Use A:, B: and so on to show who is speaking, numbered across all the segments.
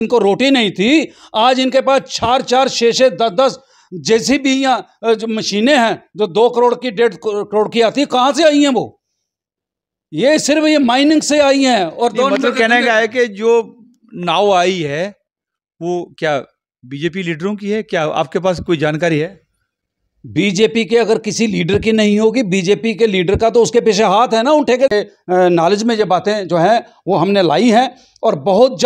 A: इनको रोटी नहीं थी, आज इनके पास 4-4, 6-6, 10-10 जैसी भी यहाँ जो मशीनें हैं जो 2 करोड़ की 1.5 करोड़ की आती है, कहाँ से आई हैं वो? ये सिर्फ ये माइनिंग से आई हैं। और
B: मतलब कहने का है कि जो नाव आई है वो क्या बीजेपी लीडरों की है? क्या आपके पास कोई जानकारी है?
A: बीजेपी के अगर किसी लीडर की नहीं होगी, बीजेपी के लीडर का तो उसके पीछे हाथ है ना उठे के। नॉलेज में ये बातें जो हैं वो हमने लाई हैं और बहुत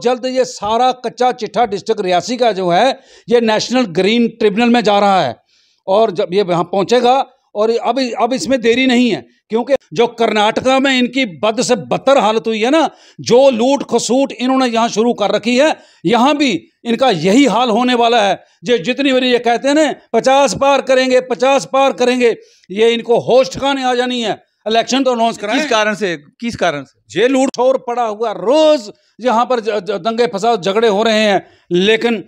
A: जल्द ये सारा कच्चा चिट्ठा डिस्ट्रिक्ट रियासी का जो है ये नेशनल ग्रीन ट्रिब्यूनल में जा रहा है। और जब ये वहाँ पहुँचेगा, और अब इसमें देरी नहीं है, क्योंकि जो कर्नाटका में इनकी बद से बदतर हालत हुई है ना, जो लूट खसूट इन्होंने यहाँ शुरू कर रखी है, यहाँ भी इनका यही हाल होने वाला है। जो जितनी बारी ये कहते हैं ना 50 पार करेंगे, 50 पार करेंगे, ये इनको होश ठिकाने आ जानी है। इलेक्शन तो अनाउंस कराएं।
B: किस कारण से
A: ये लूट छोर पड़ा हुआ, रोज यहाँ पर दंगे फसाद झगड़े हो रहे हैं, लेकिन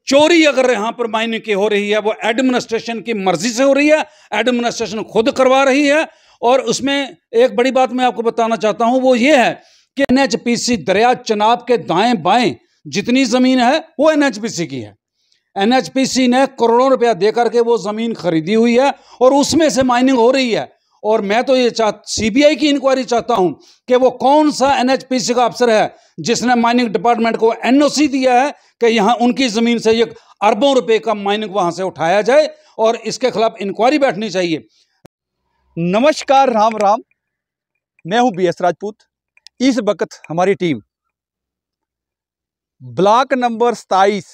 A: चोरी अगर यहाँ पर मायने की हो रही है वो एडमिनिस्ट्रेशन की मर्जी से हो रही है, एडमिनिस्ट्रेशन खुद करवा रही है। और उसमें एक बड़ी बात मैं आपको बताना चाहता हूं, वो ये है कि एनएचपीसी दरिया चनाब के दाएं बाएं जितनी जमीन है वो एनएचपीसी की है। एनएचपीसी ने करोड़ों रुपया देकर के वो जमीन खरीदी हुई है और उसमें से माइनिंग हो रही है। और मैं तो ये सीबीआई की इंक्वायरी चाहता हूं कि वो कौन सा एनएचपीसी का अफसर है जिसने माइनिंग डिपार्टमेंट को एनओसी दिया है कि यहां उनकी जमीन से ये अरबों रुपए का माइनिंग वहां से उठाया जाए, और इसके खिलाफ इंक्वायरी बैठनी चाहिए।
B: नमस्कार, राम राम, मैं हूं बीएस राजपूत। इस वक्त हमारी टीम ब्लॉक नंबर 27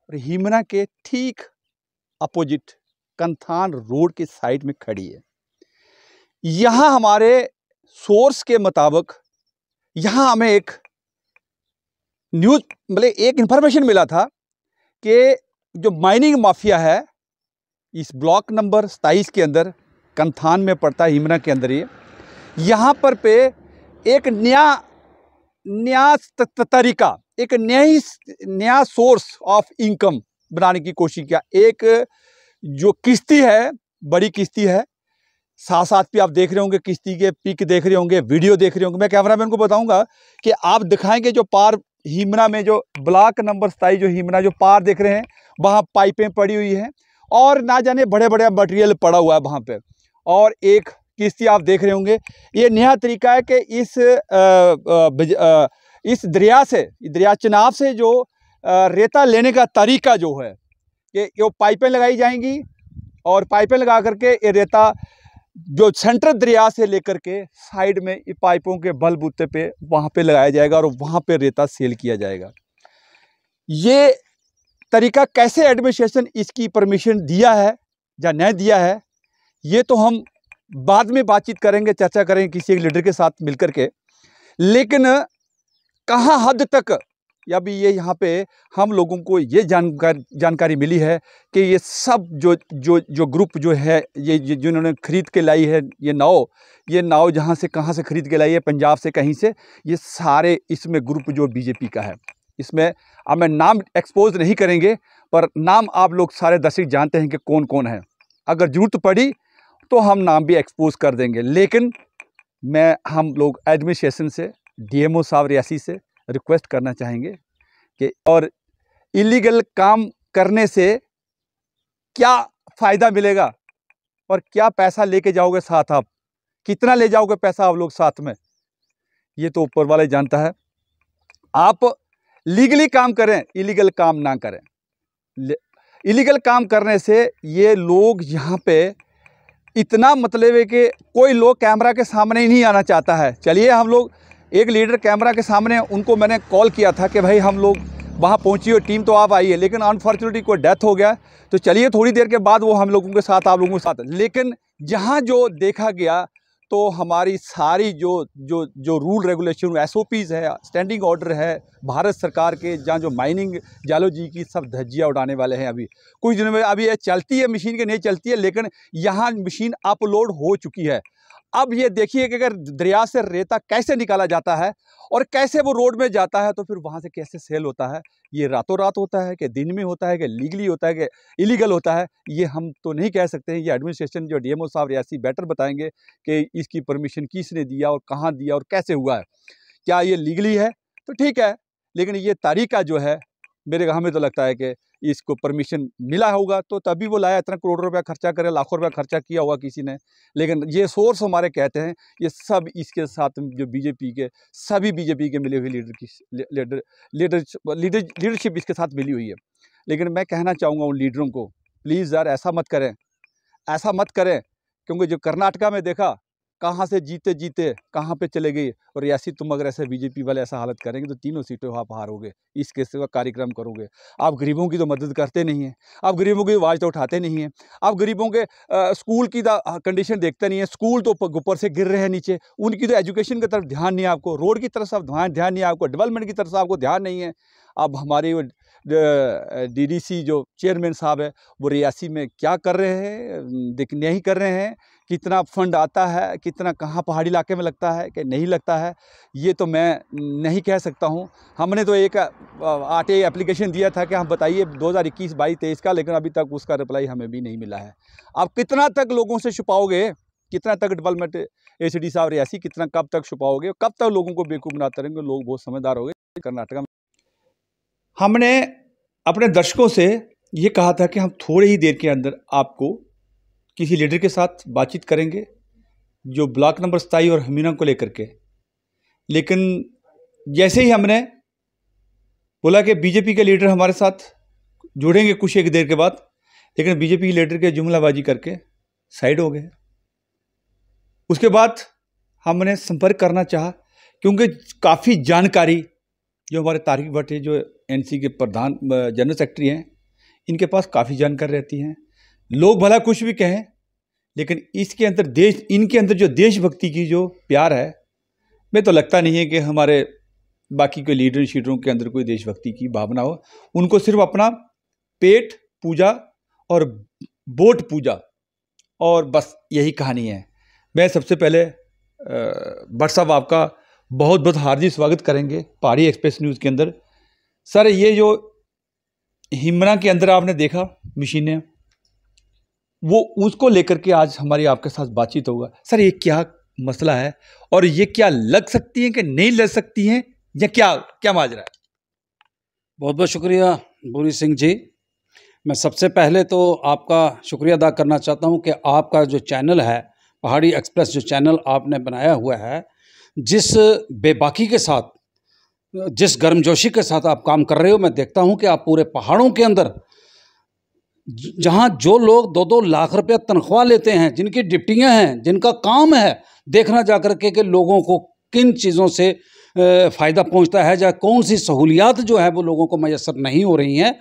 B: हिमना के ठीक अपोजिट कंथान रोड के साइड में खड़ी है। यहाँ हमारे सोर्स के मुताबिक यहाँ हमें एक न्यूज़ मतलब एक इंफॉर्मेशन मिला था कि जो माइनिंग माफिया है इस ब्लॉक नंबर 27 के अंदर, कंथान में पड़ता है, हिमना के अंदर, ये यहाँ पर पे एक नया तरीका, एक नया सोर्स ऑफ इनकम बनाने की कोशिश किया। एक जो किश्ती है, बड़ी किश्ती है, साथ साथ भी आप देख रहे होंगे, किश्ती के पिक देख रहे होंगे, वीडियो देख रहे होंगे। मैं कैमरामैन को बताऊंगा कि आप दिखाएंगे जो पार हिमना में, जो ब्लॉक नंबर 27 जो हिमना जो पार देख रहे हैं, वहाँ पाइपें पड़ी हुई हैं और ना जाने बड़े बड़े मटेरियल पड़ा हुआ है वहाँ पे। और एक किश्ती आप देख रहे होंगे। ये नया तरीका है कि इस दरिया चनाब से जो रेता लेने का तरीका जो है कि वो पाइपें लगाई जाएंगी और पाइपें लगा करके ये रेता जो सेंट्रल दरिया से लेकर के साइड में ये पाइपों के बलबूते पे वहाँ पे लगाया जाएगा और वहाँ पे रेता सेल किया जाएगा। ये तरीका कैसे एडमिनिस्ट्रेशन इसकी परमिशन दिया है या नहीं दिया है, ये तो हम बाद में बातचीत करेंगे, चर्चा करेंगे किसी एक लीडर के साथ मिलकर के। लेकिन कहाँ हद तक या भी ये यहाँ पे हम लोगों को ये जानकारी मिली है कि ये सब जो ग्रुप जो है, ये जिन्होंने खरीद के लाई है ये नाव जहाँ से कहाँ से खरीद के लाई है, पंजाब से कहीं से, ये सारे इसमें ग्रुप जो बीजेपी का है। इसमें अब मैं नाम एक्सपोज नहीं करेंगे, पर नाम आप लोग सारे दर्शक जानते हैं कि कौन कौन है। अगर जरूरत पड़ी तो हम नाम भी एक्सपोज कर देंगे। लेकिन हम लोग एडमिनिस्ट्रेशन से, डीएमओ साहब रियासी से रिक्वेस्ट करना चाहेंगे कि और इलीगल काम करने से क्या फ़ायदा मिलेगा और क्या पैसा लेके जाओगे साथ, आप कितना ले जाओगे पैसा आप लोग साथ में, ये तो ऊपर वाला जानता है। आप लीगली काम करें, इलीगल काम ना करें। इलीगल काम करने से ये लोग यहाँ पे इतना मतलब है कि कोई लोग कैमरा के सामने ही नहीं आना चाहता है। चलिए, हम लोग एक लीडर कैमरा के सामने, उनको मैंने कॉल किया था कि भाई हम लोग वहाँ पहुँचिए, टीम तो आप आइए, लेकिन अनफॉर्चुनेटली कोई डेथ हो गया, तो चलिए थोड़ी देर के बाद वो हम लोगों के साथ, आप लोगों के साथ। लेकिन जहाँ जो देखा गया तो हमारी सारी जो रूल रेगुलेशन, एसओपीज़ है, स्टैंडिंग ऑर्डर है भारत सरकार के, जहाँ जो माइनिंग जालो जी की सब धज्जियाँ उड़ाने वाले हैं। अभी कुछ दिनों में अभी ये चलती है, मशीन के नहीं चलती है, लेकिन यहाँ मशीन अपलोड हो चुकी है। अब ये देखिए कि अगर दरिया से रेता कैसे निकाला जाता है और कैसे वो रोड में जाता है, तो फिर वहाँ से कैसे सेल होता है। ये रातों रात होता है कि दिन में होता है कि लीगली होता है कि इलीगल होता है, ये हम तो नहीं कह सकते हैं। ये एडमिनिस्ट्रेशन, जो डीएमओ साहब रियासी बेटर बताएंगे कि इसकी परमिशन किसने दिया और कहाँ दिया और कैसे हुआ है। क्या ये लीगली है तो ठीक है, लेकिन ये तरीका जो है मेरे हमें तो लगता है कि इसको परमिशन मिला होगा तो तभी वो लाया, इतना करोड़ों रुपया खर्चा करे, लाखों रुपया खर्चा किया होगा किसी ने। लेकिन ये सोर्स हमारे कहते हैं ये सब इसके साथ जो बीजेपी के सभी बीजेपी के मिले हुए लीडरशिप इसके साथ मिली हुई है। लेकिन मैं कहना चाहूँगा उन लीडरों को, प्लीज़ यार ऐसा मत करें, ऐसा मत करें, क्योंकि जो कर्नाटका में देखा कहाँ से जीते जीते कहाँ पे चले गए, और ऐसी तुम अगर ऐसे बीजेपी वाले ऐसा हालत करेंगे तो तीनों सीटों आप हारोगे। इस केस का कार्यक्रम करोगे। आप गरीबों की तो मदद करते नहीं हैं, आप गरीबों की आवाज़ तो उठाते नहीं हैं, आप गरीबों के स्कूल की कंडीशन देखते नहीं है। स्कूल तो ऊपर से गिर रहे हैं नीचे, उनकी तो एजुकेशन की तरफ ध्यान नहीं है आपको, रोड की तरफ ध्यान नहीं है आपको, डेवलपमेंट की तरफ आपको ध्यान नहीं है। अब हमारे डीडीसी जो चेयरमैन साहब है वो रियासी में क्या कर रहे हैं, नहीं कर रहे हैं। कितना फंड आता है, कितना कहाँ पहाड़ी इलाके में लगता है कि नहीं लगता है, ये तो मैं नहीं कह सकता हूँ। हमने तो एक आटे एप्लीकेशन दिया था कि हम बताइए 2021, 22, 23 का, लेकिन अभी तक उसका रिप्लाई हमें भी नहीं मिला है। आप कितना तक लोगों से छुपाओगे, कितना तक डेवलपमेंट एसीडी साहब रियासी कितना कब तक छुपाओगे, कब तक लोगों को बेवकूफ़ बनाते रहेंगे। लोग बहुत समझदार हो गए कर्नाटका में। हमने अपने दर्शकों से ये कहा था कि हम थोड़ी ही देर के अंदर आपको किसी लीडर के साथ बातचीत करेंगे जो ब्लॉक नंबर 27 और हमीना को लेकर के। लेकिन जैसे ही हमने बोला कि बीजेपी के लीडर हमारे साथ जुड़ेंगे कुछ एक देर के बाद, लेकिन बीजेपी के लीडर के जुमलाबाजी करके साइड हो गए। उसके बाद हमने संपर्क करना चाहा, क्योंकि काफ़ी जानकारी जो हमारे तारिक भट्ट है, जो एनसी के प्रधान जनरल सेक्रेटरी हैं, इनके पास काफ़ी जानकारी रहती हैं। लोग भला कुछ भी कहें, लेकिन इसके अंदर इनके अंदर जो देशभक्ति की जो प्यार है, मैं तो लगता नहीं है कि हमारे बाकी के लीडर शीडरों के अंदर कोई देशभक्ति की भावना हो। उनको सिर्फ अपना पेट पूजा और वोट पूजा, और बस यही कहानी है। मैं सबसे पहले भट्ट साहब आपका बहुत बहुत हार्दिक स्वागत करेंगे पहाड़ी एक्सप्रेस न्यूज़ के अंदर। सर, ये जो हिमना के अंदर आपने देखा मशीनें, वो उसको लेकर के आज हमारी आपके साथ बातचीत होगा। सर, ये क्या मसला है और ये क्या लग सकती हैं कि नहीं लग सकती हैं, या क्या माजरा है?
A: बहुत बहुत शुक्रिया भूरी सिंह जी। मैं सबसे पहले तो आपका शुक्रिया अदा करना चाहता हूं कि आपका जो चैनल है पहाड़ी एक्सप्रेस, जो चैनल आपने बनाया हुआ है, जिस बेबाकी के साथ, जिस गर्मजोशी के साथ आप काम कर रहे हो, मैं देखता हूं कि आप पूरे पहाड़ों के अंदर जहां जो लोग 2-2 लाख रुपया तनख्वाह लेते हैं, जिनकी डिप्टियां हैं, जिनका काम है देखना जाकर के कि लोगों को किन चीज़ों से फ़ायदा पहुंचता है, या कौन सी सहूलियात जो है वो लोगों को मैसर नहीं हो रही हैं,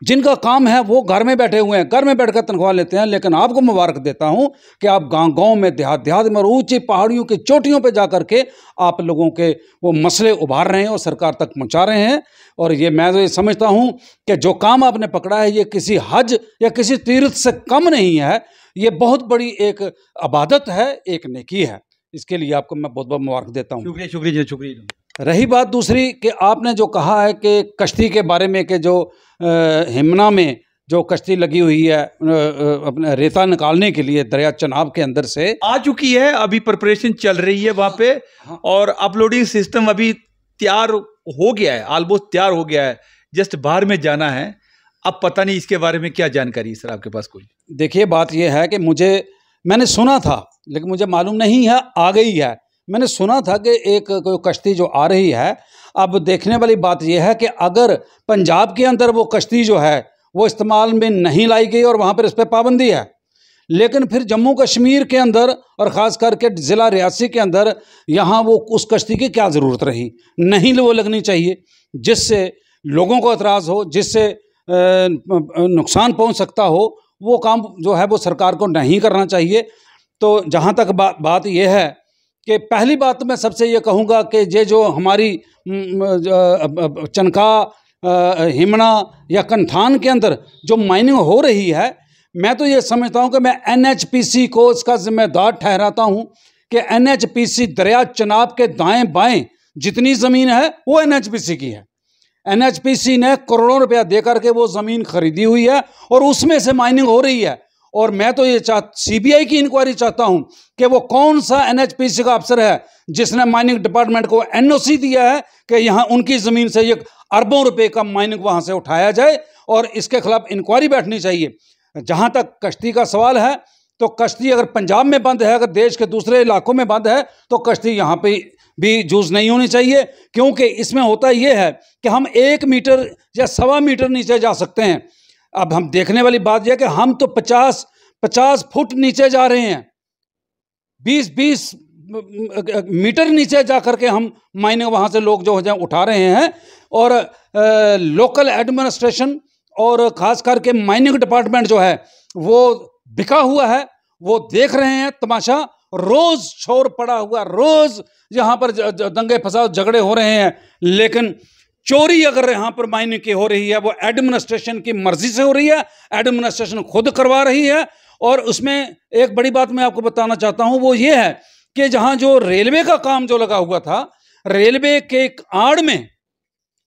A: जिनका काम है वो घर में बैठे हुए हैं, घर में बैठकर तनख्वाह लेते हैं। लेकिन आपको मुबारक देता हूं कि आप गांव-गांव में, देहात में और ऊंची पहाड़ियों की चोटियों पे जाकर के आप लोगों के वो मसले उभार रहे हैं और सरकार तक पहुंचा रहे हैं। और ये मैं तो ये समझता हूं कि जो काम आपने पकड़ा है, ये किसी हज या किसी तीर्थ से कम नहीं है। ये बहुत बड़ी एक इबादत है, एक नेकी है। इसके लिए आपको मैं बहुत बहुत मुबारक देता हूँ।
B: शुक्रिया शुक्रिया शुक्रिया।
A: रही बात दूसरी कि आपने जो कहा है कि कश्ती के बारे में, कि जो हिमना में जो कश्ती लगी हुई है अपने रेता निकालने के लिए दरिया चनाब के अंदर से
B: आ चुकी है, अभी प्रिपरेशन चल रही है वहाँ पे।
A: हाँ।
B: और अपलोडिंग सिस्टम अभी तैयार हो गया है, ऑलमोस्ट तैयार हो गया है, जस्ट बाहर में जाना है। अब पता नहीं इसके बारे में क्या जानकारी है सर आपके पास कोई?
A: देखिए, बात यह है कि मैंने सुना था, लेकिन मुझे मालूम नहीं है आ गई है। मैंने सुना था कि एक कोई कश्ती जो आ रही है। अब देखने वाली बात यह है कि अगर पंजाब के अंदर वो कश्ती जो है वो इस्तेमाल में नहीं लाई गई और वहाँ पर इस पर पाबंदी है, लेकिन फिर जम्मू कश्मीर के अंदर और ख़ास करके ज़िला रियासी के अंदर यहाँ वो उस कश्ती की क्या ज़रूरत रही? नहीं वो लगनी चाहिए, जिससे लोगों को एतराज़ हो, जिससे नुकसान पहुँच सकता हो, वो काम जो है वो सरकार को नहीं करना चाहिए। तो जहाँ तक बात यह है कि पहली बात मैं सबसे ये कहूँगा कि ये जो हमारी चनका, हिमना या कंठान के अंदर जो माइनिंग हो रही है, मैं तो ये समझता हूँ कि मैं NHPC को इसका जिम्मेदार ठहराता हूँ कि NHPC दरिया चनाब के दाएं बाएं जितनी ज़मीन है वो NHPC की है। NHPC ने करोड़ों रुपया दे करके वो ज़मीन खरीदी हुई है और उसमें से माइनिंग हो रही है। और मैं तो ये सीबीआई की इंक्वायरी चाहता हूं कि वो कौन सा एनएचपीसी का अफसर है जिसने माइनिंग डिपार्टमेंट को एनओसी दिया है कि यहां उनकी जमीन से ये अरबों रुपए का माइनिंग वहां से उठाया जाए, और इसके खिलाफ इंक्वायरी बैठनी चाहिए। जहां तक कश्ती का सवाल है, तो कश्ती अगर पंजाब में बंद है, अगर देश के दूसरे इलाकों में बंद है, तो कश्ती यहाँ पे भी यूज नहीं होनी चाहिए, क्योंकि इसमें होता यह है कि हम 1 मीटर या 1.25 मीटर नीचे जा सकते हैं। अब हम देखने वाली बात यह है कि हम तो 50 फुट नीचे जा रहे हैं, 20 मीटर नीचे जा करके हम माइनिंग वहाँ से लोग जो है उठा रहे हैं। और लोकल एडमिनिस्ट्रेशन और ख़ास करके माइनिंग डिपार्टमेंट जो है वो बिका हुआ है, वो देख रहे हैं तमाशा। रोज़ शोर पड़ा हुआ, रोज़ यहाँ पर दंगे फसाद झगड़े हो रहे हैं, लेकिन चोरी अगर यहाँ पर माइनिंग की हो रही है वो एडमिनिस्ट्रेशन की मर्जी से हो रही है, एडमिनिस्ट्रेशन खुद करवा रही है। और उसमें एक बड़ी बात मैं आपको बताना चाहता हूँ, वो ये है कि जहाँ जो रेलवे का काम जो लगा हुआ था, रेलवे के आड़ में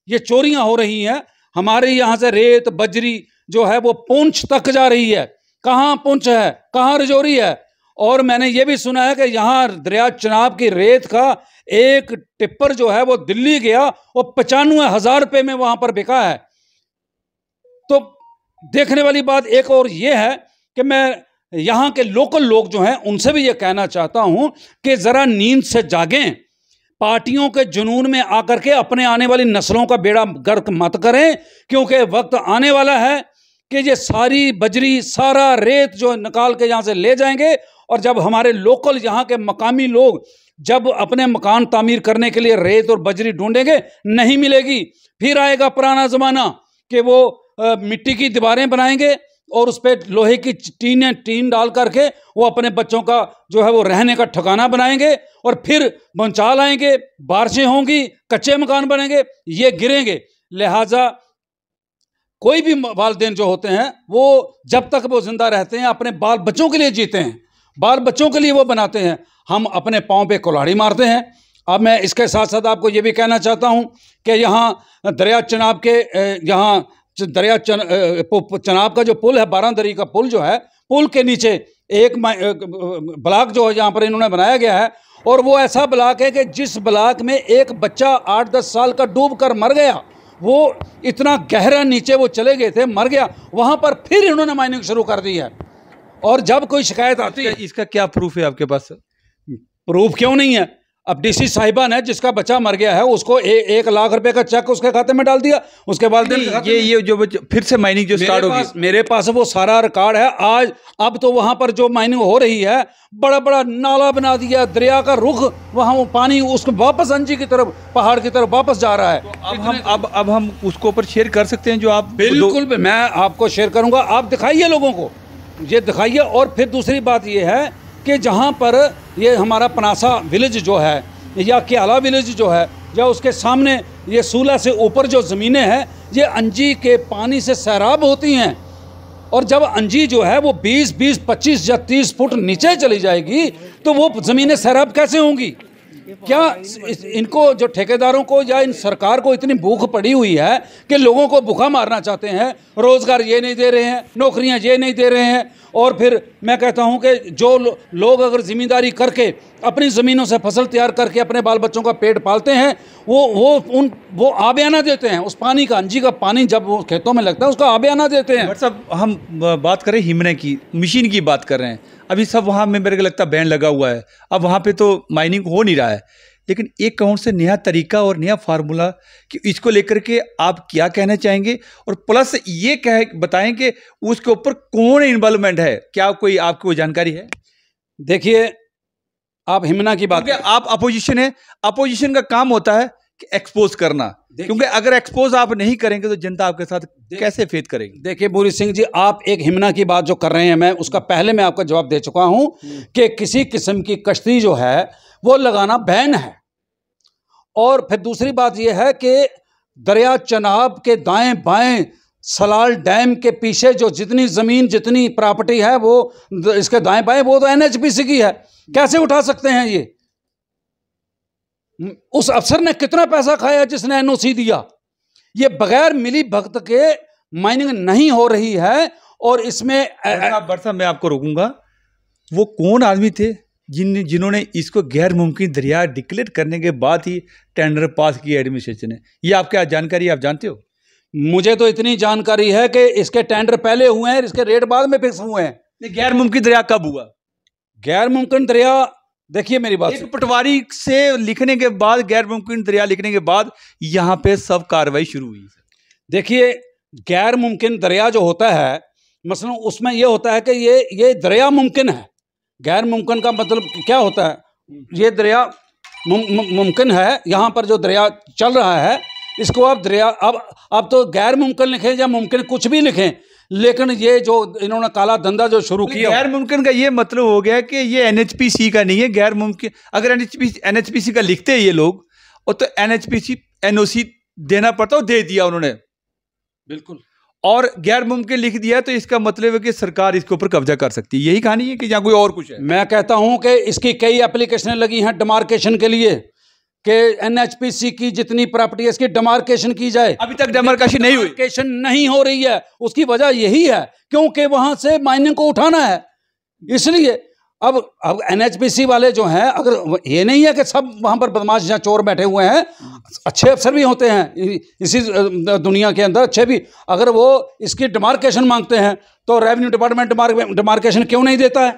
A: ये चोरियां हो रही हैं। हमारे यहाँ से रेत बजरी जो है वो पुंछ तक जा रही है। कहाँ पुंछ है, कहाँ रजौरी है। और मैंने ये भी सुना है कि यहाँ दरिया चनाब की रेत का एक टिप्पर जो है वो दिल्ली गया और 95,000 रुपये में वहां पर बिका है। तो देखने वाली बात एक और ये है कि मैं यहाँ के लोकल लोग जो हैं उनसे भी ये कहना चाहता हूँ कि ज़रा नींद से जागें। पार्टियों के जुनून में आकर के अपने आने वाली नस्लों का बेड़ा गर्क मत करें, क्योंकि वक्त आने वाला है कि ये सारी बजरी सारा रेत जो निकाल के यहाँ से ले जाएंगे। और जब हमारे लोकल यहाँ के मकामी लोग जब अपने मकान तामीर करने के लिए रेत और बजरी ढूंढेंगे, नहीं मिलेगी। फिर आएगा पुराना ज़माना कि वो मिट्टी की दीवारें बनाएंगे और उस पर लोहे की टीन डाल करके वो अपने बच्चों का जो है वो रहने का ठिकाना बनाएंगे, और फिर भूचाल आएंगे, बारिशें होंगी, कच्चे मकान बनेंगे, ये गिरेंगे। लिहाजा कोई भी वालिदैन जो होते हैं वो जब तक वो जिंदा रहते हैं अपने बाल बच्चों के लिए जीते हैं, बाल बच्चों के लिए वो बनाते हैं। हम अपने पाँव पे कुल्हाड़ी मारते हैं। अब मैं इसके साथ साथ आपको ये भी कहना चाहता हूँ कि यहाँ दरिया चनाब के यहाँ दरिया चनाब का जो पुल है, बारादरी का पुल जो है, पुल के नीचे एक ब्लॉक जो है यहाँ पर इन्होंने बनाया गया है, और वो ऐसा ब्लॉक है कि जिस ब्लॉक में एक बच्चा 8-10 साल का डूब कर मर गया, वो इतना गहरा नीचे वो चले गए थे, मर गया, वहाँ पर फिर इन्होंने माइनिंग शुरू कर दी है। और जब कोई शिकायत आती है,
B: इसका क्या प्रूफ है आपके पास?
A: प्रूफ क्यों नहीं है? अब डीसी साहिबान है जिसका बच्चा मर गया है, उसको 1 लाख रुपए का चेक उसके खाते में डाल दिया, उसके बाद
B: ये जो फिर से माइनिंग जो स्टार्ट होगी,
A: मेरे पास वो सारा रिकॉर्ड है आज। अब तो वहां पर जो माइनिंग हो रही है, बड़ा बड़ा नाला बना दिया, दरिया का रुख, वहां वो पानी उसको वापस अंजी की तरफ, पहाड़ की तरफ वापस जा रहा है।
B: तो अब हम उसको ऊपर शेयर कर सकते हैं जो आप?
A: बिल्कुल, मैं आपको शेयर करूंगा, आप दिखाइए लोगों को, ये दिखाइए। और फिर दूसरी बात ये है कि जहाँ पर ये हमारा पनासा विलेज जो है या क्याला विलेज जो है, या उसके सामने ये सूला से ऊपर जो ज़मीनें हैं, ये अंजी के पानी से सैराब होती हैं। और जब अंजी जो है वो 20, 25 या 30 फुट नीचे चली जाएगी तो वो ज़मीनें सैराब कैसे होंगी? क्या इनको जो ठेकेदारों को या इन सरकार को इतनी भूख पड़ी हुई है कि लोगों को भूखा मारना चाहते हैं? रोज़गार ये नहीं दे रहे हैं, नौकरियां ये नहीं दे रहे हैं। और फिर मैं कहता हूं कि जो लोग अगर ज़िम्मेदारी करके अपनी ज़मीनों से फसल तैयार करके अपने बाल बच्चों का पेट पालते हैं, वो आबियाना देते हैं। उस पानी का, अंजी का पानी जब वो खेतों में लगता है उसका आबियाना देते हैं।
B: साहब, हम बात करें हिमने की, मशीन की बात कर रहे हैं। अभी सब वहाँ में मेरे को लगता है बैन लगा हुआ है, अब वहाँ पे तो माइनिंग हो नहीं रहा है। लेकिन एक कौन से नया तरीका और नया फार्मूला कि इसको लेकर के आप क्या कहना चाहेंगे? और प्लस ये बताएं कि उसके ऊपर कौन इन्वॉल्वमेंट है, क्या कोई आपको जानकारी है?
A: देखिए, आप हिमना की बात,
B: आप अपोजिशन है, अपोजिशन का काम होता है कि एक्सपोज करना, क्योंकि अगर एक्सपोज आप नहीं करेंगे तो जनता आपके साथ कैसे फेथ करेगी?
A: देखिए बोरी सिंह जी, आप एक हिमना की बात जो कर रहे हैं, मैं उसका पहले मैं आपका जवाब दे चुका हूं कि किसी किस्म की कश्ती जो है वो लगाना बैन है। और फिर दूसरी बात यह है कि दरिया चनाब के दाएं बाएं सलाल डैम के पीछे जो जितनी ज़मीन, जितनी प्रॉपर्टी है, वो इसके दाएं बाएं वो तो एनएचपीसी की है। कैसे उठा सकते हैं ये? उस अफसर ने कितना पैसा खाया जिसने एनओसी दिया? ये बगैर मिली भगत के माइनिंग नहीं हो रही है। और इसमें
B: बरसा मैं आपको रोकूंगा, वो कौन आदमी थे जिन्होंने इसको गैर मुमकिन दरिया डिक्लेयर करने के बाद ही टेंडर पास किया एडमिनिस्ट्रेशन ने? ये आपके जानकारी, आप जानते हो?
A: मुझे तो इतनी जानकारी है कि इसके टेंडर पहले हुए हैं, इसके रेट बाद में फिक्स हुए हैं।
B: गैर मुमकिन दरिया कब हुआ?
A: गैर मुमकिन दरिया, देखिए मेरी बात,
B: एक पटवारी से लिखने के बाद, गैर मुमकिन दरिया लिखने के बाद यहाँ पे सब कार्रवाई शुरू हुई।
A: देखिए गैर मुमकिन दरिया जो होता है, मसलन उसमें यह होता है कि ये दरिया मुमकिन है। गैर मुमकिन का मतलब क्या होता है? ये दरिया मुमकिन है, यहाँ पर जो दरिया चल रहा है इसको आप दरिया, अब तो गैर मुमकिन लिखें या मुमकिन कुछ भी लिखें, लेकिन ये जो इन्होंने काला धंधा जो शुरू किया,
B: गैर मुमकिन का ये मतलब हो गया कि ये एनएचपीसी का नहीं है गैर मुमकिन। अगर एनएचपीसी का लिखते हैं ये लोग, और तो एनएचपीसी एनओसी देना पड़ता, वो दे दिया उन्होंने,
A: बिल्कुल,
B: और गैर मुमकिन लिख दिया, तो इसका मतलब है कि सरकार इसके ऊपर कब्जा कर सकती है। यही कहानी है कि या कोई और कुछ है?
A: मैं कहता हूं कि इसकी कई एप्लीकेशनें लगी हैं डिमार्केशन के लिए, कि एनएचपीसी की जितनी प्रॉपर्टी है इसकी डिमार्केशन की जाए।
B: अभी तक डिमार्केशन नहीं हुई,
A: डिमार्केशन नहीं हो रही है। उसकी वजह यही है क्योंकि वहां से माइनिंग को उठाना है, इसलिए अब एनएचपीसी वाले जो हैं, अगर ये नहीं है कि सब वहां पर बदमाश या चोर बैठे हुए हैं, अच्छे अफसर भी होते हैं इसी दुनिया के अंदर, अच्छे भी, अगर वो इसकी डिमार्केशन मांगते हैं तो रेवेन्यू डिपार्टमेंट डिमार्केशन क्यों नहीं देता है?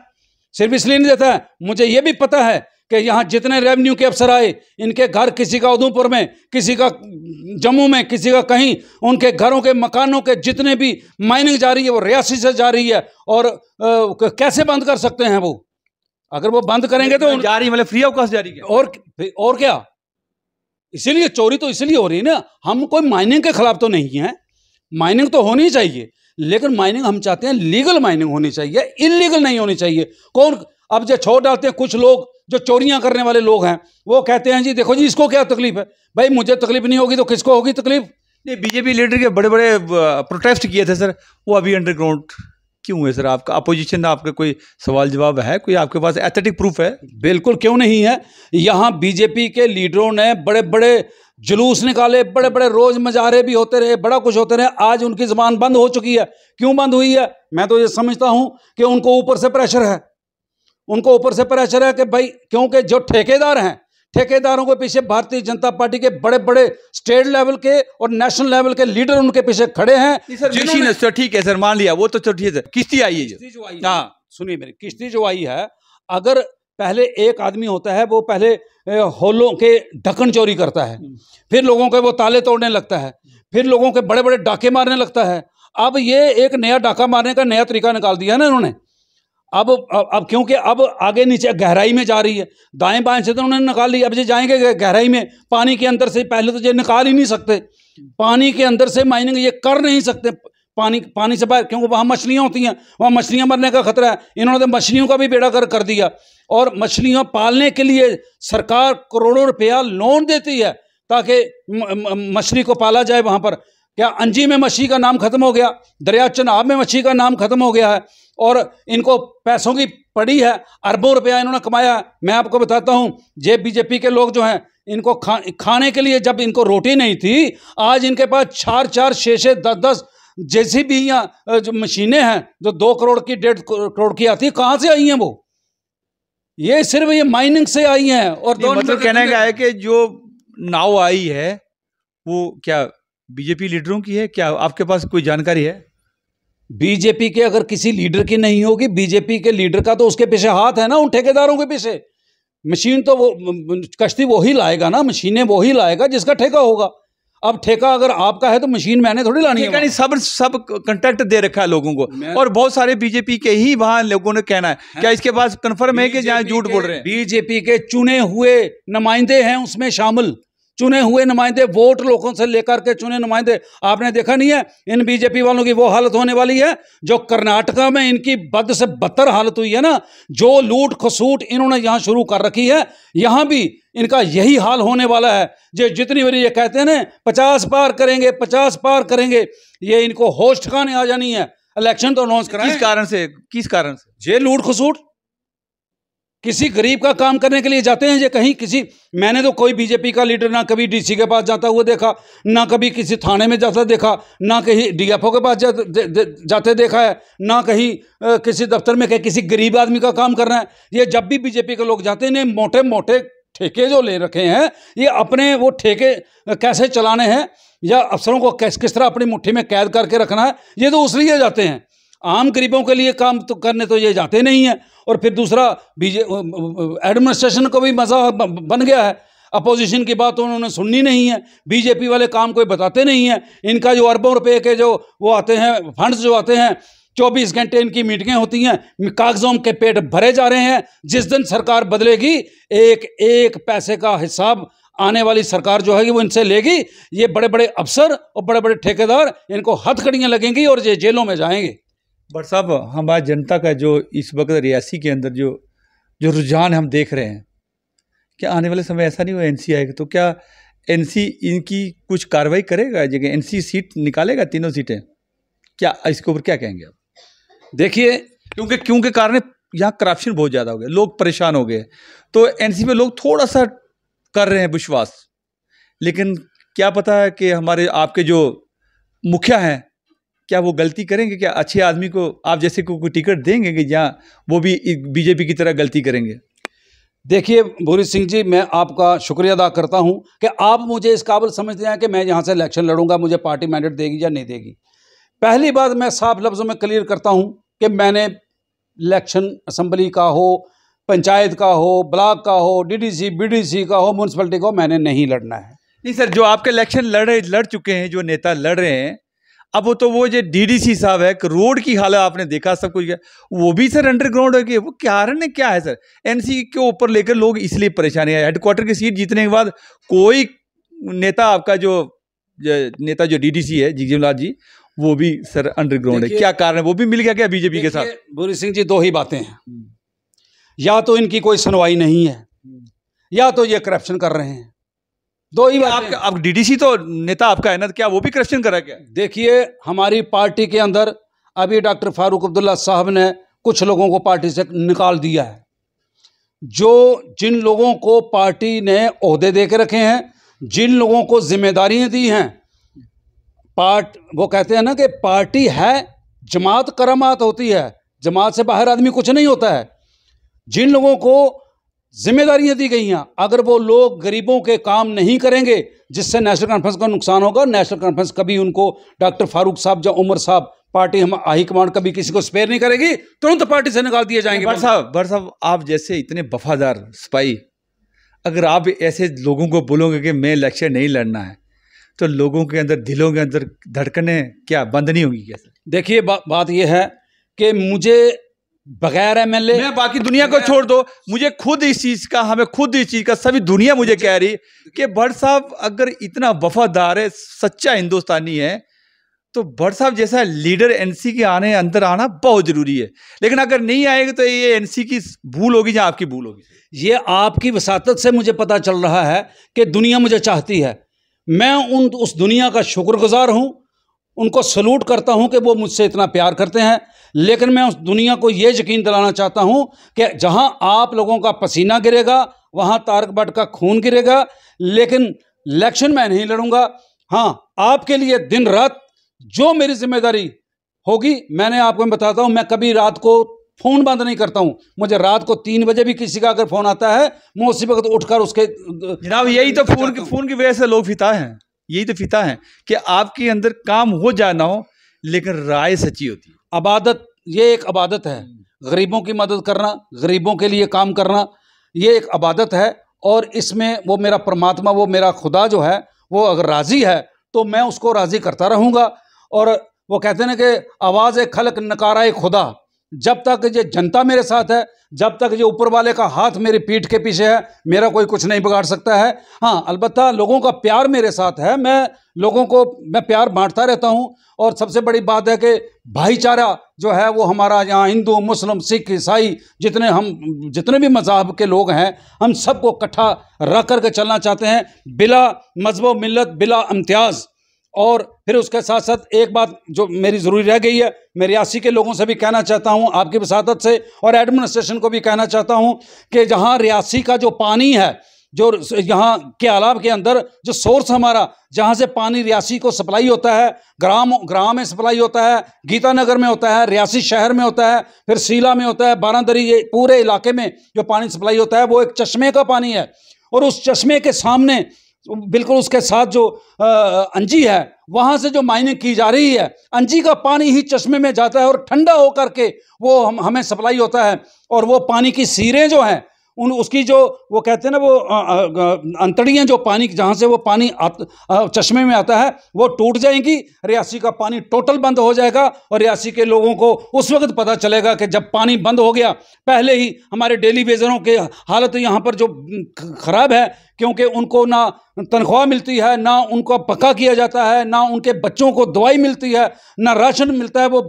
A: सिर्फ इसलिए नहीं देता है, मुझे ये भी पता है कि यहाँ जितने रेवेन्यू के अफसर आए, इनके घर किसी का उधमपुर में, किसी का जम्मू में, किसी का कहीं, उनके घरों के मकानों के जितने भी माइनिंग जा रही है वो रियासी से जा रही है, और कैसे बंद कर सकते हैं वो? अगर वो बंद करेंगे तो
B: जारी, मतलब फ्री ऑफ कॉस्ट जारी क्या?
A: और क्या? इसीलिए चोरी तो इसलिए हो रही है ना। हम कोई माइनिंग के खिलाफ तो नहीं है, माइनिंग तो होनी चाहिए, लेकिन माइनिंग हम चाहते हैं लीगल माइनिंग होनी चाहिए, इलीगल नहीं होनी चाहिए। कौन अब जो छोड़ डालते हैं, कुछ लोग जो चोरियां करने वाले लोग हैं, वो कहते हैं जी देखो जी इसको क्या तकलीफ है। भाई मुझे तकलीफ नहीं होगी तो किसको होगी तकलीफ?
B: नहीं, बीजेपी लीडर के बड़े बड़े प्रोटेस्ट किए थे सर, वो अभी अंडरग्राउंड क्यों है सर? आपका अपोजिशन, आपका कोई सवाल जवाब है? कोई आपके पास एथेटिक प्रूफ है?
A: बिल्कुल, क्यों नहीं है। यहाँ बीजेपी के लीडरों ने बड़े बड़े जुलूस निकाले, बड़े बड़े रोज मजारे भी होते रहे, बड़ा कुछ होते रहे। आज उनकी जुबान बंद हो चुकी है। क्यों बंद हुई है? मैं तो ये समझता हूं कि उनको ऊपर से प्रेशर है, उनको ऊपर से प्रेशर है कि भाई, क्योंकि जो ठेकेदार हैं, ठेकेदारों के पीछे भारतीय जनता पार्टी के बड़े बड़े स्टेट लेवल के और नेशनल लेवल के लीडर उनके पीछे खड़े हैं।
B: सर ठीक है सर, मान लिया वो तो ठीक है। किश्ती आई है,
A: किश्ती जो आई है, हाँ सुनिए मेरी, किश्ती जो आई है, अगर पहले एक आदमी होता है, वो पहले होलों के ढक्कन चोरी करता है, फिर लोगों के वो ताले तोड़ने लगता है, फिर लोगों के बड़े बड़े डाके मारने लगता है। अब ये एक नया डाका मारने का नया तरीका निकाल दिया ना इन्होंने। अब क्योंकि अब आगे नीचे गहराई में जा रही है, दाएं बाएं से तो उन्होंने निकाल ली, अब ये जाएंगे गहराई में, पानी के अंदर से। पहले तो ये निकाल ही नहीं सकते, पानी के अंदर से माइनिंग ये कर नहीं सकते, पानी से बाहर, क्योंकि वहाँ मछलियाँ होती हैं, वहाँ मछलियाँ मरने का खतरा है। इन्होंने तो मछलियों का भी बेड़ा गर्क कर दिया, और मछलियाँ पालने के लिए सरकार करोड़ों रुपया लोन देती है ताकि मछली को पाला जाए वहाँ पर। क्या अंजी में मछली का नाम खत्म हो गया, दरिया चनाब में मछली का नाम खत्म हो गया है, और इनको पैसों की पड़ी है, अरबों रुपया इन्होंने कमाया। मैं आपको बताता हूँ, ये बीजेपी के लोग जो हैं, इनको खाने के लिए जब इनको रोटी नहीं थी, आज इनके पास 4-4, 6-6, 10-10 जैसी भी यहाँ जो मशीनें हैं, जो 2 करोड़ की 1.5 करोड़ की आती है, कहाँ से आई हैं वो? ये सिर्फ ये माइनिंग से आई हैं। और
B: मतलब कहने का है कि जो नाव आई है वो क्या बीजेपी लीडरों की है? क्या आपके पास कोई जानकारी है?
A: बीजेपी के अगर किसी लीडर की नहीं होगी, बीजेपी के लीडर का तो उसके पीछे हाथ है ना, उन ठेकेदारों के पीछे। मशीन तो वो, कश्ती वो ही लाएगा ना, मशीनें वो ही लाएगा जिसका ठेका होगा। अब ठेका अगर आपका है तो मशीन मैंने थोड़ी लानी है।
B: सब कॉन्ट्रैक्ट दे रखा है लोगों को, और बहुत सारे बीजेपी के ही वहां लोगों ने कहना है। क्या इसके पास कंफर्म है कि जहां झूठ बोल रहे हैं?
A: बीजेपी के चुने हुए नुमाइंदे हैं उसमें शामिल, चुने हुए नुमाइंदे, वोट लोगों से लेकर के चुने नुमाइंदे। आपने देखा नहीं है इन बीजेपी वालों की वो हालत होने वाली है जो कर्नाटका में इनकी बद से बदतर हालत हुई है ना, जो लूट खसूट इन्होंने यहाँ शुरू कर रखी है, यहाँ भी इनका यही हाल होने वाला है। जो जितनी बारी ये कहते हैं ना 50 पार करेंगे, 50 पार करेंगे, ये इनको होश ठिकाने आ जानी है। इलेक्शन तो अनाउंस कराएं।
B: किस कारण से?
A: ये लूट खसूट, किसी गरीब का काम करने के लिए जाते हैं ये कहीं किसी? मैंने तो कोई बीजेपी का लीडर ना कभी डीसी के पास जाता हुआ देखा, ना कभी किसी थाने में जाता देखा, ना कहीं डीएफओ के पास जाते देखा है, ना कहीं किसी दफ्तर में किसी गरीब आदमी का काम करना है। ये जब भी बीजेपी के लोग जाते हैं, मोटे मोटे ठेके जो ले रखे हैं, ये अपने वो ठेके कैसे चलाने हैं या अफसरों को किस तरह अपनी मुट्ठी में कैद करके रखना है, ये तो उसलिए जाते हैं। आम गरीबों के लिए काम तो करने तो ये जाते नहीं हैं। और फिर दूसरा एडमिनिस्ट्रेशन को भी मजा बन गया है, अपोजिशन की बात तो उन्होंने सुननी नहीं है, बीजेपी वाले काम कोई बताते नहीं हैं। इनका जो अरबों रुपए के जो वो आते हैं फंड्स जो आते हैं, 24 घंटे इनकी मीटिंगें होती हैं, कागजों के पेट भरे जा रहे हैं। जिस दिन सरकार बदलेगी एक एक पैसे का हिसाब आने वाली सरकार जो है वो इनसे लेगी। ये बड़े बड़े अफसर और बड़े बड़े ठेकेदार, इनको हथकड़ियाँ लगेंगी और ये जेलों में जाएंगे।
B: बट साहब, हमारी जनता का जो इस वक्त रियासी के अंदर जो रुझान हम देख रहे हैं, क्या आने वाले समय ऐसा नहीं हुआ एनसी आएगा तो क्या एनसी इनकी कुछ कार्रवाई करेगा, जगह एनसी सीट निकालेगा, तीनों सीटें? क्या इसके ऊपर क्या कहेंगे आप?
A: देखिए,
B: क्योंकि कारण यहाँ करप्शन बहुत ज़्यादा हो गया, लोग परेशान हो गए, तो एनसी पे लोग थोड़ा सा कर रहे हैं विश्वास, लेकिन क्या पता है कि हमारे आपके जो मुखिया हैं क्या वो गलती करेंगे? क्या अच्छे आदमी को आप जैसे को कोई टिकट देंगे कि जहाँ वो भी बीजेपी की तरह गलती करेंगे?
A: देखिए भूरी सिंह जी, मैं आपका शुक्रिया अदा करता हूं कि आप मुझे इस काबिल समझते हैं कि मैं यहाँ से इलेक्शन लड़ूंगा, मुझे पार्टी मैंडेट देगी या नहीं देगी। पहली बात मैं साफ लफ्ज़ों में क्लियर करता हूं कि मैंने इलेक्शन असेंबली का हो, पंचायत का हो, ब्लॉक का हो, डीडीसी बीडीसी का हो, म्यूनसिपलिटी का हो, मैंने नहीं लड़ना है।
B: नहीं सर, जो आपके इलेक्शन लड़ चुके हैं, जो नेता लड़ रहे हैं, अब वो जो डीडीसी साहब है, रोड की हालत आपने देखा, सब कुछ, वो भी सर अंडरग्राउंड है कि वो कारण क्या है सर? एनसी के ऊपर लेकर लोग इसलिए परेशान है। हेडक्वार्टर की सीट जीतने के बाद कोई नेता आपका जो डीडीसी है जिग्जीलाल जी, वो भी सर अंडरग्राउंड है। क्या कारण है? वो भी मिल गया क्या बीजेपी के साथ?
A: भूरी सिंह जी, दो ही बातें हैं, या तो इनकी कोई सुनवाई नहीं है या तो ये करप्शन कर रहे हैं। दो ही बात।
B: आप डीडीसी तो नेता आपका है ना, क्या वो भी करप्शन करा क्या?
A: देखिए, हमारी पार्टी के अंदर अभी डॉक्टर फारूक अब्दुल्ला साहब ने कुछ लोगों को पार्टी से निकाल दिया है। जिन लोगों को पार्टी ने ओहदे दे के रखे हैं, जिन लोगों को जिम्मेदारियां दी हैं, वो कहते हैं ना कि पार्टी है जमात करामात होती है, जमात से बाहर आदमी कुछ नहीं होता है। जिन लोगों को जिम्मेदारियां दी गई हैं, अगर वो लोग गरीबों के काम नहीं करेंगे जिससे नेशनल कॉन्फ्रेंस का नुकसान होगा, नेशनल कॉन्फ्रेंस कभी उनको डॉक्टर फारूक साहब या उमर साहब, पार्टी हम हाई कमांड कभी किसी को स्पेयर नहीं करेगी, तुरंत पार्टी से निकाल दिए जाएंगे।
B: भट्ट साहब, आप जैसे इतने वफादार सिपाही, अगर आप ऐसे लोगों को बोलोगे कि मैं इलेक्शन नहीं लड़ना है, तो लोगों के अंदर, दिलों के अंदर धड़कने क्या बंद नहीं होगी क्या सर?
A: देखिए, बात यह है कि मुझे बगैर एमएलए,
B: मैं बाकी दुनिया को छोड़ दो, मुझे खुद इस चीज का, हमें खुद इस चीज का, सभी दुनिया मुझे कह रही कि भट्ट साहब अगर इतना वफादार है, सच्चा हिंदुस्तानी है, तो भट्ट साहब जैसा लीडर एनसी के अंदर आना बहुत जरूरी है। लेकिन अगर नहीं आएगा तो ये एनसी की भूल होगी या आपकी भूल होगी?
A: ये आपकी वसातत से मुझे पता चल रहा है कि दुनिया मुझे चाहती है। मैं उस दुनिया का शुक्रगुजार हूं, उनको सलूट करता हूं कि वो मुझसे इतना प्यार करते हैं। लेकिन मैं उस दुनिया को ये यकीन दिलाना चाहता हूं कि जहां आप लोगों का पसीना गिरेगा वहां तारक भट्ट का खून गिरेगा, लेकिन इलेक्शन मैं नहीं लड़ूंगा। हाँ, आपके लिए दिन रात जो मेरी जिम्मेदारी होगी, मैंने आपको बताता हूं, मैं कभी रात को फ़ोन बंद नहीं करता हूं। मुझे रात को 3 बजे भी किसी का अगर फ़ोन आता है, मैं उसी वक्त उठकर उसके,
B: जनाब यही तो फ़ोन की वजह से लोग फिदा हैं, यही तो फिदा है कि आपके अंदर काम हो जाए ना हो, लेकिन राय सच्ची होती है।
A: अबादत, ये एक अबादत है, गरीबों की मदद करना, गरीबों के लिए काम करना, ये एक अबादत है। और इसमें वो मेरा परमात्मा, वो मेरा खुदा जो है, वो अगर राज़ी है तो मैं उसको राज़ी करता रहूँगा। और वो कहते हैं कि आवाज़ खलक नकारा खुदा, जब तक ये जनता मेरे साथ है, जब तक ये ऊपर वाले का हाथ मेरी पीठ के पीछे है, मेरा कोई कुछ नहीं बिगाड़ सकता है। हाँ, अलबत्ता लोगों का प्यार मेरे साथ है, मैं प्यार बांटता रहता हूँ। और सबसे बड़ी बात है कि भाईचारा जो है वो हमारा यहाँ हिंदू, मुस्लिम, सिख, ईसाई, जितने भी मज़हब के लोग हैं, हम सबको इकट्ठा रख करके चलना चाहते हैं, बिला मजहब मिल्लत, बिला इम्तियाज़। और फिर उसके साथ साथ एक बात जो मेरी ज़रूरी रह गई है, मैं रियासी के लोगों से भी कहना चाहता हूं, आपकी वसातत से, और एडमिनिस्ट्रेशन को भी कहना चाहता हूं कि जहां रियासी का जो पानी है, जो यहाँ के आलाब के अंदर जो सोर्स हमारा, जहाँ से पानी रियासी को सप्लाई होता है, ग्राम में सप्लाई होता है, गीतानगर में होता है, रियासी शहर में होता है, फिर सीला में होता है, बारादरी, ये पूरे इलाके में जो पानी सप्लाई होता है वो एक चश्मे का पानी है। और उस चश्मे के सामने बिल्कुल उसके साथ जो अंजी है, वहाँ से जो माइनिंग की जा रही है, अंजी का पानी ही चश्मे में जाता है और ठंडा होकर के वो हमें सप्लाई होता है। और वो पानी की सीरें जो हैं, उसकी जो वो कहते हैं ना, वो अंतड़ियाँ जो पानी जहाँ से वो पानी चश्मे में आता है वो टूट जाएंगी, रियासी का पानी टोटल बंद हो जाएगा। और रियासी के लोगों को उस वक्त पता चलेगा कि जब पानी बंद हो गया। पहले ही हमारे डेली वेजरों की हालत यहाँ पर जो ख़राब है, क्योंकि उनको ना तनख्वाह मिलती है, ना उनको पक्का किया जाता है, ना उनके बच्चों को दवाई मिलती है, ना राशन मिलता है। वो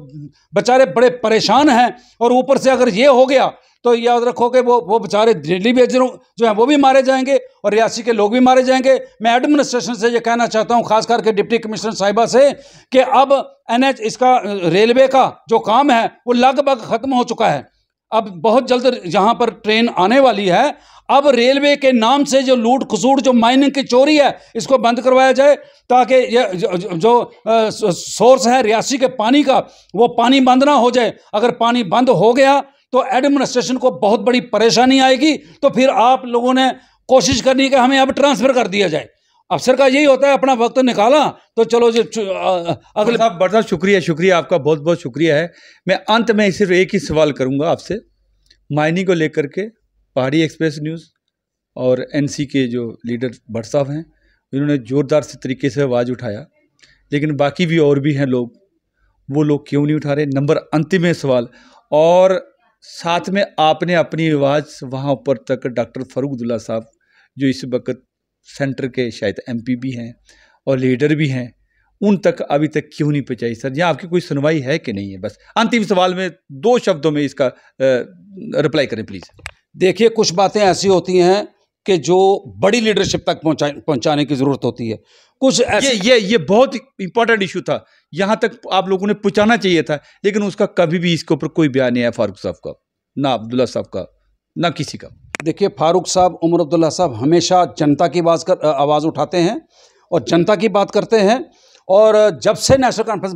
A: बेचारे बड़े परेशान हैं। और ऊपर से अगर ये हो गया तो याद रखो कि वो बेचारे डेली वेजरों जो हैं वो भी मारे जाएंगे और रियासी के लोग भी मारे जाएंगे। मैं एडमिनिस्ट्रेशन से ये कहना चाहता हूँ, खास करके डिप्टी कमिश्नर साहिबा से, कि अब NH इसका रेलवे का जो काम है वो लगभग ख़त्म हो चुका है। अब बहुत जल्द यहाँ पर ट्रेन आने वाली है। अब रेलवे के नाम से जो लूट खसूट, जो माइनिंग की चोरी है, इसको बंद करवाया जाए, ताकि ये जो सोर्स है रियासी के पानी का, वो पानी बंद ना हो जाए। अगर पानी बंद हो गया तो एडमिनिस्ट्रेशन को बहुत बड़ी परेशानी आएगी। तो फिर आप लोगों ने कोशिश करनी है कि हमें अब ट्रांसफ़र कर दिया जाए। अफसर का यही होता है, अपना वक्त निकाला तो चलो जो अगले।
B: साहब बड़ा शुक्रिया आपका, बहुत बहुत शुक्रिया है। मैं अंत में सिर्फ एक ही सवाल करूंगा आपसे, माइनिंग को लेकर के पहाड़ी एक्सप्रेस न्यूज़ और NC के जो लीडर भट्ट साहब हैं, इन्होंने ज़ोरदार से तरीके से आवाज़ उठाया, लेकिन बाकी भी और भी हैं लोग, वो लोग क्यों नहीं उठा रहे? नंबर अंतिम है सवाल। और साथ में आपने अपनी आवाज़ वहाँ ऊपर तक डॉक्टर फारूक अब्दुल्ला साहब, जो इस वक्त सेंटर के शायद MP भी हैं और लीडर भी हैं, उन तक अभी तक क्यों नहीं पहुँचाई सर? या आपकी कोई सुनवाई है कि नहीं है? बस अंतिम सवाल में 2 शब्दों में इसका रिप्लाई करें प्लीज़।
A: देखिए, कुछ बातें ऐसी होती हैं कि जो बड़ी लीडरशिप तक पहुंचाने की ज़रूरत होती है। कुछ ऐसे
B: ये बहुत इंपॉर्टेंट इशू था, यहाँ तक आप लोगों ने पहुँचाना चाहिए था, लेकिन उसका कभी भी इसके ऊपर कोई बयान नहीं आया फारूक साहब का, ना अब्दुल्ला साहब का, ना किसी का।
A: देखिए, फारूक साहब, उमर अब्दुल्ला साहब हमेशा जनता की आवाज़ उठाते हैं और जनता की बात करते हैं। और जब से नेशनल कॉन्फ्रेंस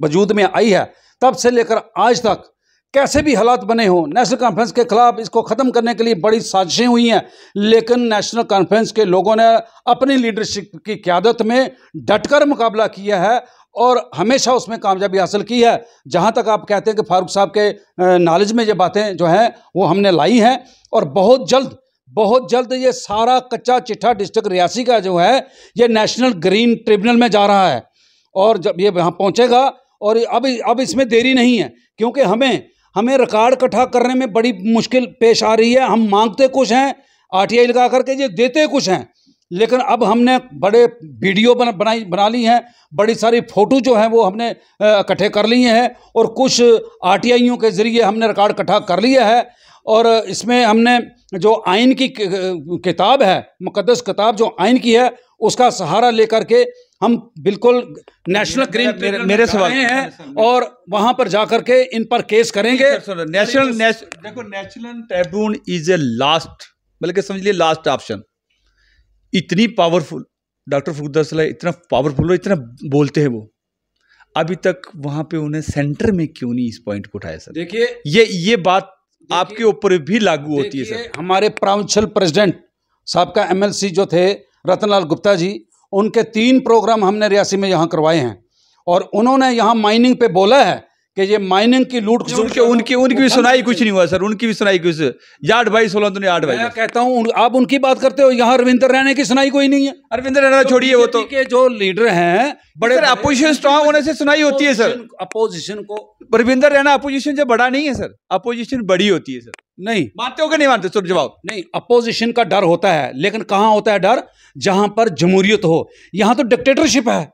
A: वजूद में आई है, तब से लेकर आज तक कैसे भी हालात बने हों, नेशनल कॉन्फ्रेंस के खिलाफ, इसको ख़त्म करने के लिए बड़ी साजिशें हुई हैं, लेकिन नेशनल कॉन्फ्रेंस के लोगों ने अपनी लीडरशिप की क़यादत में डटकर मुकाबला किया है और हमेशा उसमें कामयाबी हासिल की है। जहाँ तक आप कहते हैं कि फारूक साहब के नॉलेज में ये बातें जो हैं वो हमने लाई हैं, और बहुत जल्द ये सारा कच्चा चिट्ठा डिस्ट्रिक्ट रियासी का जो है, ये नेशनल ग्रीन ट्रिब्यूनल में जा रहा है। और जब ये वहाँ पहुँचेगा, और अब इसमें देरी नहीं है, क्योंकि हमें रिकॉर्ड इकट्ठा करने में बड़ी मुश्किल पेश आ रही है। हम मांगते कुछ हैं, RTI लगा करके ये देते कुछ हैं, लेकिन अब हमने बड़े वीडियो बना ली हैं, बड़ी सारी फ़ोटो जो हैं वो हमने इकट्ठे कर लिए हैं, और कुछ RTIयों के ज़रिए हमने रिकॉर्ड इकट्ठा कर लिया है। और इसमें हमने जो आइन की किताब है, मुकद्दस किताब जो आइन की है, उसका सहारा लेकर के हम बिल्कुल नेशनल ग्रीन
B: मेरे सवाल
A: हैं और वहां पर जाकर के इन पर केस करेंगे।
B: देखो, national tribunal is a last, बल्कि समझ लिए लास्ट ऑप्शन। इतनी पावरफुल डॉक्टर फारूक अब्दुल्ला साहब, इतना पावरफुल और इतना बोलते हैं वो, अभी तक वहां पे उन्हें सेंटर में क्यों नहीं इस पॉइंट को उठाया सर?
A: देखिए,
B: ये बात आपके ऊपर भी लागू होती है सर।
A: हमारे प्रोविंशियल प्रेसिडेंट साहब का MLC जो थे रतनलाल गुप्ता जी, उनके 3 प्रोग्राम हमने रियासी में यहाँ करवाए हैं, और उन्होंने यहाँ माइनिंग पे बोला है कि ये माइनिंग की लूट
B: उनकी भी सुनाई कुछ नहीं हुआ सर, उनकी भी सुनाई कुछ यार्ड भाई 16 यार्ड भाई।
A: मैं कहता हूँ, आप उनकी बात करते हो, यहाँ रविंदर रैना की सुनाई कोई नहीं है।
B: रविंदर रैना छोड़िए, वो तो
A: के जो लीडर हैं बड़े
B: अपोजिशन स्ट्रांग होने से सुनाई होती है सर।
A: अपोजिशन को
B: रविंदर रैना अपोजिशन से बड़ा नहीं है सर, अपोजिशन बड़ी होती है सर।
A: नहीं
B: मानते हो कि नहीं मानते? सर जवाब
A: नहीं, अपोजिशन का डर होता है, लेकिन कहाँ होता है डर? जहां पर जमहूरियत हो। यहाँ तो डिक्टेटरशिप है,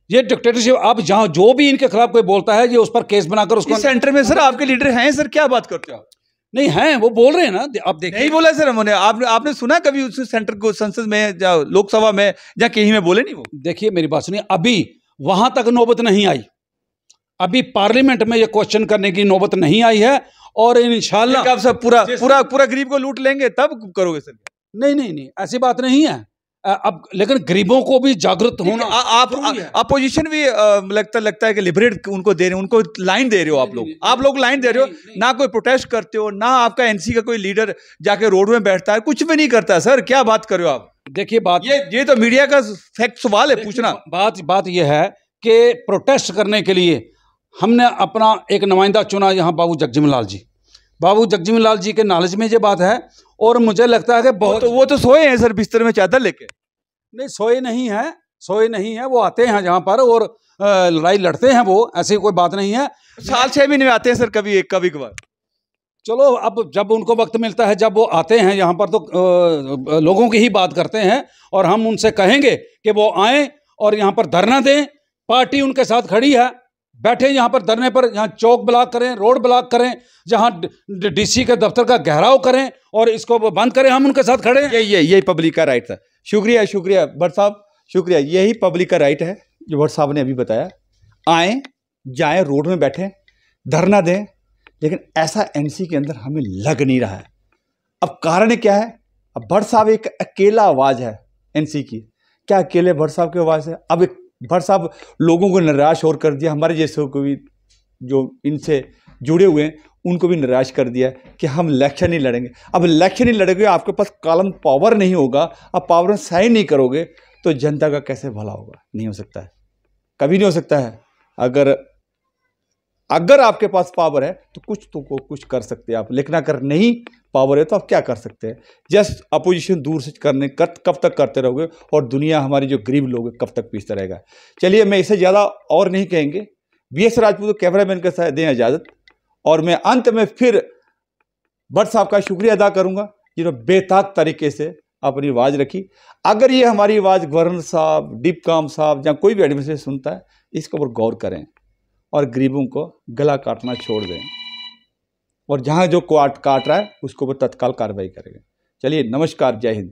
A: ये डिक्टेटरशिप। आप जहां जो भी इनके खिलाफ कोई बोलता है, ये उस पर केस बनाकर उसको
B: सेंटर में सर आपके लीडर हैं सर, क्या बात करते हो आप?
A: नहीं हैं, वो बोल रहे हैं ना, आप देखिए।
B: नहीं बोला सर उन्होंने, आपने सुना कभी उस सेंटर को संसद में या लोकसभा में या कहीं में बोले नहीं वो?
A: देखिए मेरी बात सुनिए, अभी वहां तक नौबत नहीं आई, अभी पार्लियामेंट में ये क्वेश्चन करने की नौबत नहीं आई है। और इंशाल्लाह
B: आप सब पूरा गरीब को लूट लेंगे तब करोगे सर?
A: नहीं, ऐसी बात नहीं है। अब लेकिन गरीबों को भी जागरूक होना।
B: आप अपोजिशन भी लगता है कि लिबरेट उनको दे रहे हैं, उनको लाइन दे रहे हो आप लोग लाइन दे रहे हो ना, कोई प्रोटेस्ट करते हो ना, आपका एनसी का कोई लीडर जाके रोड में बैठता है, कुछ भी नहीं करता सर, क्या बात कर रहे हो आप?
A: देखिए बात
B: ये तो मीडिया का फैक्ट सवाल है पूछना।
A: बात ये है कि प्रोटेस्ट करने के लिए हमने अपना एक नुमाइंदा चुना यहाँ, बाबू जगजीवन लाल जी के नॉलेज में ये बात है। और मुझे लगता है कि बहुत
B: वो तो सोए हैं सर बिस्तर में चादर लेके।
A: नहीं, सोए नहीं है, वो आते हैं यहाँ पर और लड़ाई लड़ते हैं, वो ऐसी कोई बात नहीं है।
B: साल 6 महीने में आते हैं सर, कभी कभार।
A: चलो अब जब उनको वक्त मिलता है, जब वो आते हैं यहाँ पर, तो लोगों की ही बात करते हैं। और हम उनसे कहेंगे कि वो आएँ और यहाँ पर धरना दें, पार्टी उनके साथ खड़ी है, बैठे यहाँ पर धरने पर, यहाँ चौक ब्लॉक करें, रोड ब्लॉक करें, जहाँ डीसी के दफ्तर का घेराव करें और इसको बंद करें, हम उनके साथ खड़े हैं।
B: यही पब्लिक का राइट था। शुक्रिया भट्ट साहब, शुक्रिया। यही पब्लिक का राइट है जो भट्ट साहब ने अभी बताया। आएँ जाएँ, रोड में बैठें, धरना दें, लेकिन ऐसा एनसी के अंदर हमें लग नहीं रहा है। अब कारण क्या है? अब भट्ट साहब एक अकेला आवाज़ है एनसी की। क्या अकेले भट्ट साहब की आवाज़ है? अब भट्ट साहब लोगों को निराश और कर दिया, हमारे जैसे को भी जो इनसे जुड़े हुए हैं उनको भी निराश कर दिया कि हम इलेक्शन नहीं लड़ेंगे। अब इलेक्शन नहीं लड़ोगे, आपके पास कलम पावर नहीं होगा, अब पावर में साइन नहीं करोगे तो जनता का कैसे भला होगा? नहीं हो सकता है, कभी नहीं हो सकता है। अगर आपके पास पावर है तो कुछ कर सकते हैं आप, लेकिन अगर नहीं पावर है तो आप क्या कर सकते हैं? जस्ट अपोजिशन दूर से कब तक करते रहोगे और दुनिया हमारी जो गरीब लोग कब तक पीछते रहेगा? चलिए, मैं इससे ज़्यादा और नहीं कहेंगे। BS राजपूत को कैमरामैन के साथ दें इजाज़त, और मैं अंत में फिर भट्ट साहब का शुक्रिया अदा करूँगा जिन्होंने बेताक तरीके से अपनी आवाज़ रखी। अगर ये हमारी आवाज़ गवर्नर साहब, डिप्टी साहब या कोई भी एडमिनिस्ट्रेशन सुनता है, इसके ऊपर गौर करें और गरीबों को गला काटना छोड़ दें, और जहाँ जो काट रहा है उसको वो तत्काल कार्रवाई करेंगे। चलिए, नमस्कार, जय हिंद।